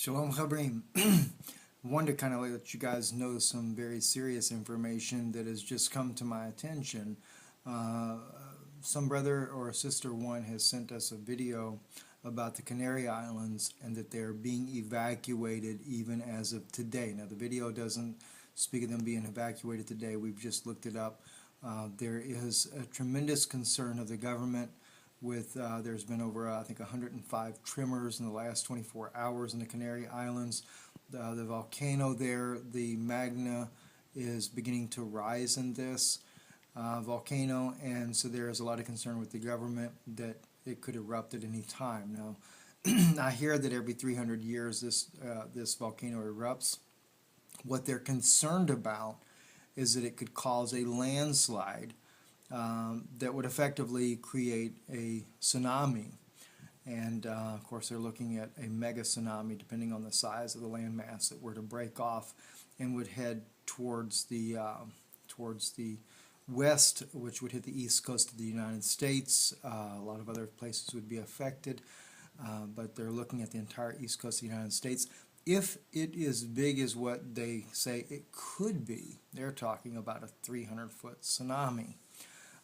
Shalom Chabrim. Wanted to kind of let you guys know some very serious information that has just come to my attention. Some brother or sister one has sent us a video about the Canary Islands and that they're being evacuated even as of today. Now the video doesn't speak of them being evacuated today. We've just looked it up. There is a tremendous concern of the government with there's been over I think 105 tremors in the last 24 hours in the Canary Islands. The volcano there, the magna, is beginning to rise in this volcano, and so there is a lot of concern with the government that it could erupt at any time. Now I hear that every 300 years this volcano erupts. What they're concerned about is that it could cause a landslide that would effectively create a tsunami. And of course they're looking at a mega tsunami depending on the size of the landmass that were to break off and would head towards the west, which would hit the east coast of the United States. A lot of other places would be affected, but they're looking at the entire east coast of the United States. If it is big as what they say it could be, they're talking about a 300-foot tsunami.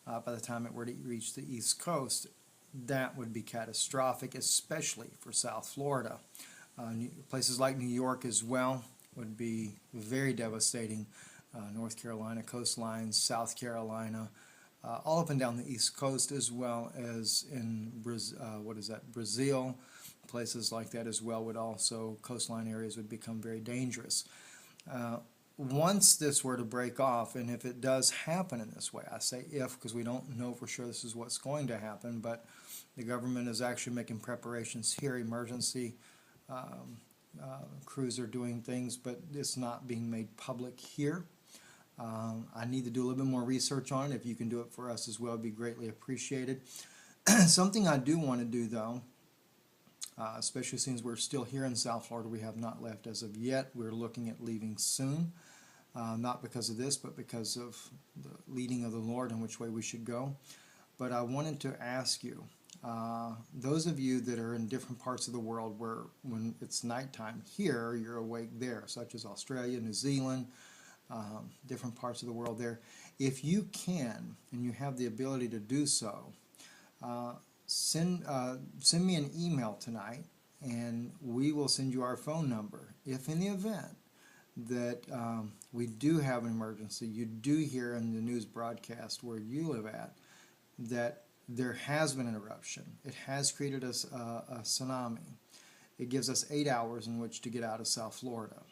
By the time it were to reach the east coast, that would be catastrophic, especially for South Florida. Places like New York as well would be very devastating. North Carolina coastlines, South Carolina, all up and down the east coast, as well as in Brazil. Places like that as well would also, coastline areas would become very dangerous. Once this were to break off, and if it does happen in this way, I say if because we don't know for sure this is what's going to happen, but the government is actually making preparations here. Emergency crews are doing things, but it's not being made public here. I need to do a little bit more research on it. If you can do it for us as well, it'd be greatly appreciated. Something I do want to do though, especially since we're still here in South Florida, we have not left as of yet. We're looking at leaving soon, not because of this, but because of the leading of the Lord and which way we should go. But I wanted to ask you, those of you that are in different parts of the world where when it's nighttime here, you're awake there, such as Australia, New Zealand, different parts of the world there. If you can, and you have the ability to do so, send me an email tonight, and we will send you our phone number. If in the event that we do have an emergency, you do hear in the news broadcast where you live at that there has been an eruption, it has created a tsunami, it gives us 8 hours in which to get out of South Florida.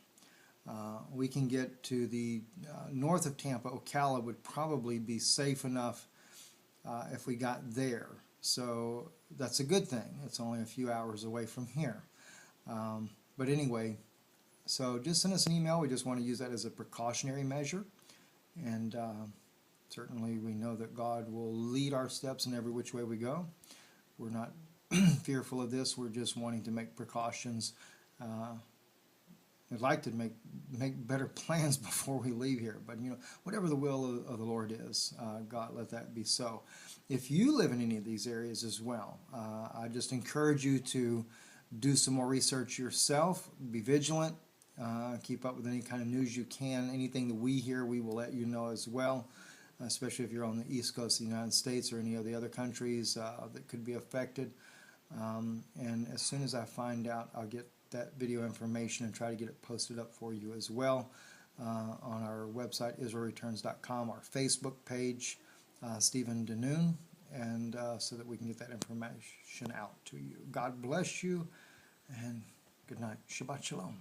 We can get to the north of Tampa. Ocala would probably be safe enough if we got there. So that's a good thing. It's only a few hours away from here. But anyway, so just send us an email. We just want to use that as a precautionary measure. And certainly we know that God will lead our steps in every which way we go. We're not fearful of this. We're just wanting to make precautions. I'd like to make better plans before we leave here, but you know, whatever the will of the Lord is, God, let that be so. If you live in any of these areas as well, I just encourage you to do some more research yourself, be vigilant, keep up with any kind of news you can. Anything that we hear, we will let you know as well, especially if you're on the east coast of the United States or any of the other countries that could be affected. And as soon as I find out, I'll get that video information and try to get it posted up for you as well on our website, IsraelReturns.com, our Facebook page, Stephen Danoon, and so that we can get that information out to you. God bless you, and good night. Shabbat Shalom.